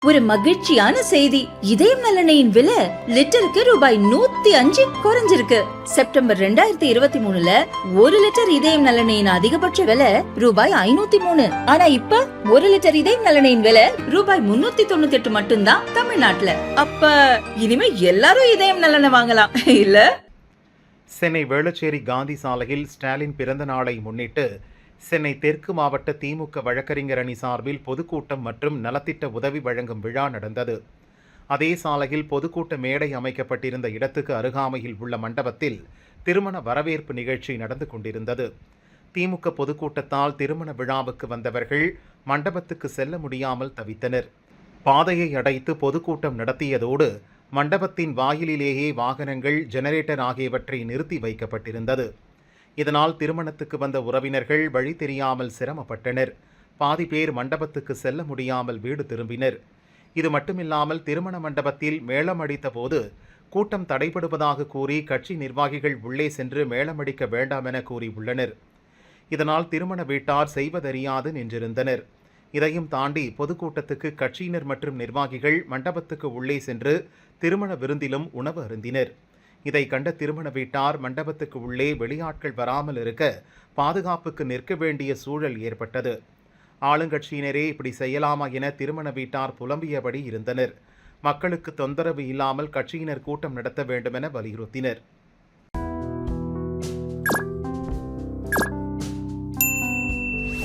ஒரு மகிழ்ச்சியான செய்தி. இதயம் நலனையின் விலை லிட்டருக்கு ரூபாய் 105 குறைஞ்சிருக்கு. செப்டம்பர் 2023ல 1 லிட்டர் இதயம் நலனையின் அதிகபட்ச விலை ரூபாய் 503. ஆனா இப்ப 1 லிட்டர் இதயம் நலனையின் விலை ரூபாய் 398 மட்டும்தான் தமிழ்நாட்டுல. அப்ப இனிமே எல்லாரும் இதயம் நலனை வாங்கலாம் இல்ல? சென்னை வேளச்சேரி காந்தி சாலையில் ஸ்டாலின் பிறந்த நாளை முன்னிட்டு சென்னை தெற்கு மாவட்ட திமுக வழக்கறிஞர் அணி சார்பில் பொதுக்கூட்டம் மற்றும் நலத்திட்ட உதவி வழங்கும் விழா நடந்தது. அதே சாலையில் பொதுக்கூட்ட மேடை அமைக்கப்பட்டிருந்த இடத்துக்கு அருகாமையில் உள்ள மண்டபத்தில் திருமண வரவேற்பு நிகழ்ச்சி நடந்து கொண்டிருந்தது. திமுக பொதுக்கூட்டத்தால் திருமண விழாவுக்கு வந்தவர்கள் மண்டபத்துக்கு செல்ல முடியாமல் தவித்தனர். பாதையை அடைத்து பொதுக்கூட்டம் நடத்தியதோடு மண்டபத்தின் வாயிலிலேயே வாகனங்கள், ஜெனரேட்டர் ஆகியவற்றை நிறுத்தி வைக்கப்பட்டிருந்தது. இதனால் திருமணத்துக்கு வந்த உறவினர்கள் வழி தெரியாமல் சிரமப்பட்டனர். பாதி பேர் மண்டபத்துக்கு செல்ல முடியாமல் வீடு திரும்பினர். இது மட்டுமில்லாமல் திருமண மண்டபத்தில் மேளம் அடித்த போது கூட்டம் தடைபடுவதாக கூறி கட்சி நிர்வாகிகள் உள்ளே சென்று மேளமடிக்க வேண்டாம் என கூறியுள்ளனர். இதனால் திருமண வீட்டார் செய்வதறியாது நின்றிருந்தனர். இதையும் தாண்டி பொதுக்கூட்டத்துக்கு கட்சியினர் மற்றும் நிர்வாகிகள் மண்டபத்துக்கு உள்ளே சென்று திருமண விருந்திலும் உணவு அருந்தினர். இதை கண்ட திருமண வீட்டார் மண்டபத்துக்கு உள்ளே வெளியாட்கள் வராமல் இருக்க பாதுகாப்புக்கு நிற்க வேண்டிய சூழல் ஏற்பட்டது. ஆளுங்கட்சியினரே இப்படி செய்யலாமா என திருமண வீட்டார் புலம்பியபடி இருந்தனர். மக்களுக்கு தொந்தரவு இல்லாமல் கட்சியினர் கூட்டம் நடத்த வேண்டும் என வலியுறுத்தினர்.